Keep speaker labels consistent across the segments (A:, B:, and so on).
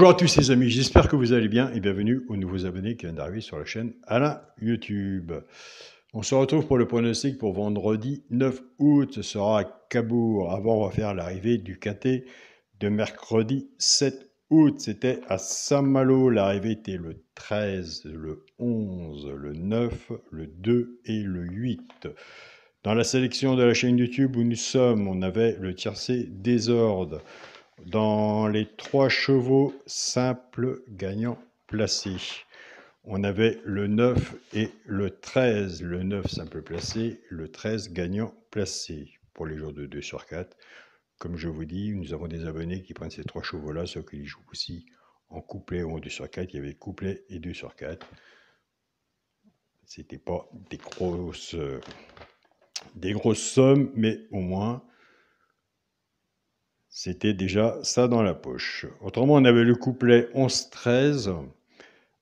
A: Bonjour à tous les amis, j'espère que vous allez bien et bienvenue aux nouveaux abonnés qui viennent d'arriver sur la chaîne Alain YouTube. On se retrouve pour le pronostic pour vendredi 9 août, ce sera à Cabourg. Avant, on va faire l'arrivée du quintet de mercredi 7 août. C'était à Saint-Malo, l'arrivée était le 13, le 11, le 9, le 2 et le 8. Dans la sélection de la chaîne YouTube où nous sommes, on avait le tiercé Désordre. Dans les 3 chevaux simples gagnants placés, on avait le 9 et le 13. Le 9 simple placé, le 13 gagnant placé pour les jours de 2 sur 4. Comme je vous dis, nous avons des abonnés qui prennent ces 3 chevaux-là, sauf qu'ils jouent aussi en couplet ou en 2 sur 4. Il y avait couplet et 2 sur 4. C'était pas des grosses sommes, mais au moins c'était déjà ça dans la poche. Autrement, on avait le couplet 11-13.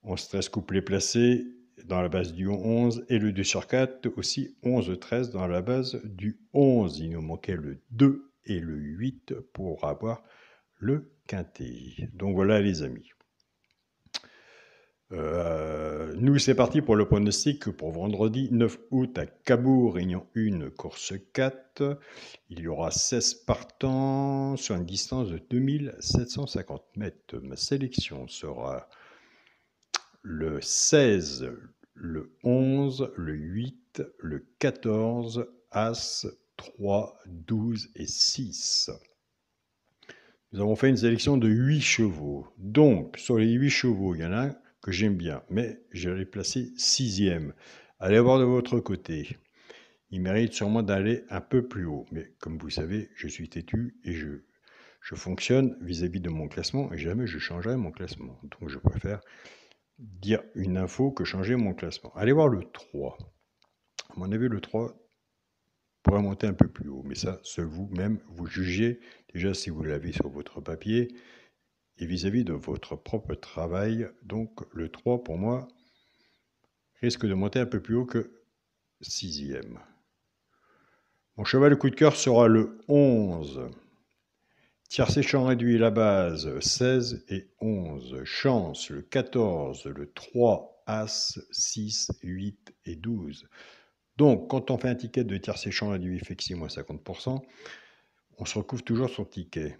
A: 11-13 couplet placé dans la base du 11 et le 2 sur 4 aussi 11-13 dans la base du 11. Il nous manquait le 2 et le 8 pour avoir le quintet. Donc voilà les amis. Nous, c'est parti pour le pronostic pour vendredi 9 août à Cabourg, Réunion 1, course 4. Il y aura 16 partants sur une distance de 2750 mètres. Ma sélection sera le 16, le 11, le 8, le 14, As, 3, 12 et 6. Nous avons fait une sélection de 8 chevaux. Donc, sur les 8 chevaux, il y en a un que j'aime bien, mais je l'ai placé 6e. Allez voir de votre côté. Il mérite sûrement d'aller un peu plus haut. Mais comme vous savez, je suis têtu et je fonctionne vis-à-vis de mon classement et jamais je changerai mon classement. Donc, je préfère dire une info que changer mon classement. Allez voir le 3. À mon avis, le 3 pourrait monter un peu plus haut. Mais ça, seul vous-même, vous jugez déjà si vous l'avez sur votre papier et vis-à-vis de votre propre travail. Donc le 3 pour moi risque de monter un peu plus haut que 6e. Mon cheval coup de cœur sera le 11. Tiercé champ réduit la base 16 et 11. Chance le 14, le 3, As, 6, 8 et 12. Donc quand on fait un ticket de tiercé champ réduit effectivement à 50%, on se recouvre toujours son ticket.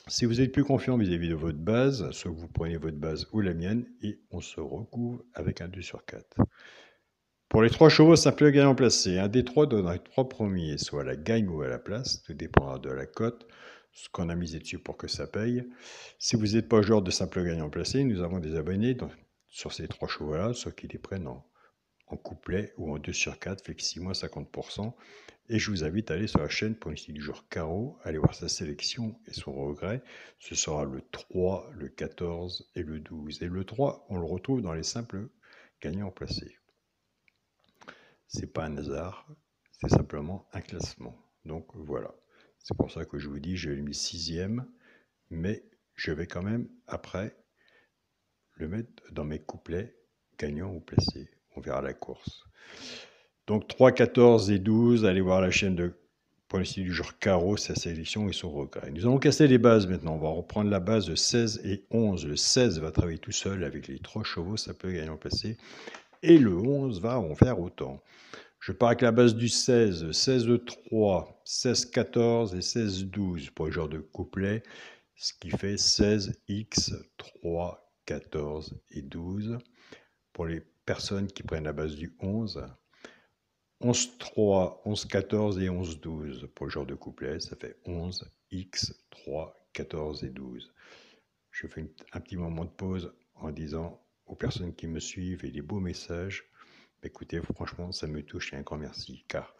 A: Si vous êtes plus confiant vis-à-vis de votre base, soit vous prenez votre base ou la mienne et on se recouvre avec un 2 sur 4. Pour les 3 chevaux simple gagnant placé, un des 3 donnerait 3 premiers, soit à la gagne ou à la place, tout dépendra de la cote, ce qu'on a misé dessus pour que ça paye. Si vous n'êtes pas joueur de simple gagnant placé, nous avons des abonnés sur ces 3 chevaux-là, soit qui les prennent en couplet ou en 2 sur 4, fait que 6 mois 50%. Et je vous invite à aller sur la chaîne pour du jour carreau, aller voir sa sélection et son regret. Ce sera le 3, le 14 et le 12. Et le 3, on le retrouve dans les simples gagnants placés. C'est pas un hasard, c'est simplement un classement. Donc voilà. C'est pour ça que je vous dis, je l'ai mis 6e, mais je vais quand même après le mettre dans mes couplets gagnants ou placés. On verra la course. Donc 3, 14 et 12, allez voir la chaîne de pronostic du jour carreau, sa sélection et son regret. Nous allons casser les bases maintenant. On va reprendre la base de 16 et 11. Le 16 va travailler tout seul avec les 3 chevaux, ça peut gagner en placé. Et le 11 va en faire autant. Je pars avec la base du 16, 16-3, 16-14 et 16-12 pour le genre de couplet, ce qui fait 16x, 3, 14 et 12. Pour les personnes qui prennent la base du 11, 11-3, 11-14 et 11-12 pour le genre de couplet, ça fait 11, X, 3, 14 et 12. Je fais un petit moment de pause en disant aux personnes qui me suivent et les beaux messages, écoutez, franchement, ça me touche et un grand merci, car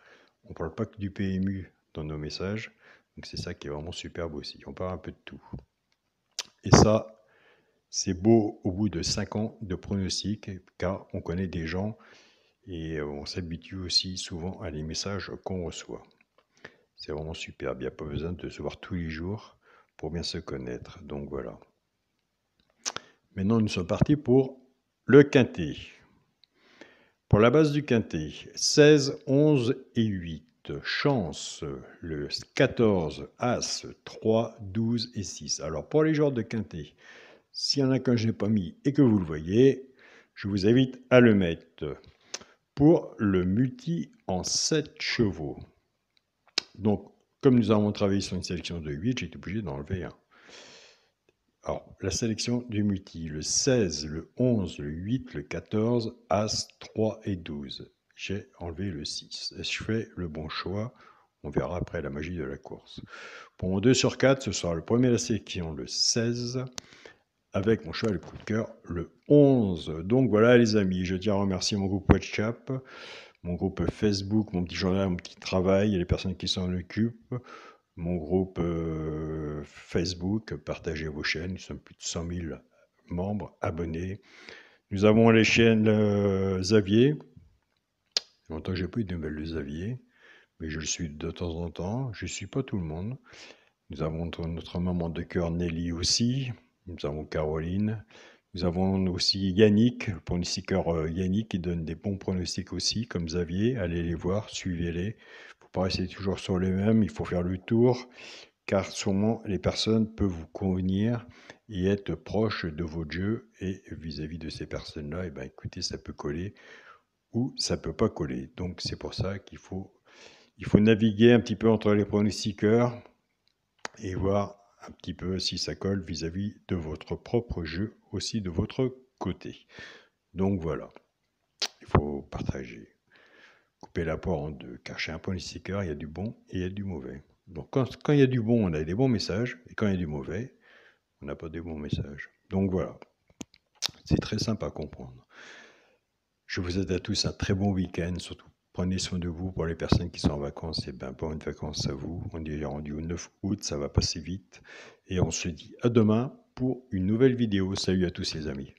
A: on ne parle pas que du PMU dans nos messages, donc c'est ça qui est vraiment superbe aussi. On parle un peu de tout. Et ça, c'est beau au bout de 5 ans de pronostic, car on connaît des gens et on s'habitue aussi souvent à les messages qu'on reçoit. C'est vraiment superbe, il n'y a pas besoin de se voir tous les jours pour bien se connaître. Donc voilà. Maintenant, nous sommes partis pour le quintet. Pour la base du quintet, 16, 11 et 8. Chance, le 14, As, 3, 12 et 6. Alors pour les joueurs de quintet, S'il y en a qu'un que je n'ai pas mis et que vous le voyez, je vous invite à le mettre. Pour le multi en 7 chevaux. Donc, comme nous avons travaillé sur une sélection de 8, j'ai été obligé d'enlever un. Alors, la sélection du multi, le 16, le 11, le 8, le 14, As, 3 et 12. J'ai enlevé le 6. Est-ce que je fais le bon choix? On verra après la magie de la course. Pour mon 2 sur 4, ce sera le premier de la sélection, le 16, avec mon choix le coup de cœur, le 11. Donc voilà les amis, je tiens à remercier mon groupe WhatsApp, mon groupe Facebook, mon petit journal, mon petit travail, et les personnes qui s'en occupent, mon groupe Facebook, partagez vos chaînes, nous sommes plus de 100 000 membres, abonnés. Nous avons les chaînes Xavier, longtemps que j'ai pas eu de nouvelles de Xavier, mais je le suis de temps en temps, je ne suis pas tout le monde. Nous avons notre maman de cœur Nelly aussi, nous avons Caroline, nous avons aussi Yannick, le pronostiqueur Yannick qui donne des bons pronostics aussi, comme Xavier. Allez les voir, suivez-les. Il ne faut pas rester toujours sur les mêmes, il faut faire le tour, car sûrement les personnes peuvent vous convenir et être proches de votre jeu. Et vis-à-vis de ces personnes-là, eh ben, écoutez, ça peut coller ou ça ne peut pas coller. Donc c'est pour ça qu'il faut naviguer un petit peu entre les pronostiqueurs et voir un petit peu si ça colle vis-à-vis de votre propre jeu, aussi de votre côté. Donc voilà, il faut partager, couper la poire en deux, car chez un pronostiqueur, il y a du bon et il y a du mauvais. Donc quand il y a du bon, on a des bons messages, et quand il y a du mauvais, on n'a pas des bons messages. Donc voilà, c'est très simple à comprendre. Je vous souhaite à tous un très bon week-end, surtout prenez soin de vous. Pour les personnes qui sont en vacances, et bien bonnes vacances à vous. On est rendu au 9 août, ça va passer vite. Et on se dit à demain pour une nouvelle vidéo. Salut à tous les amis.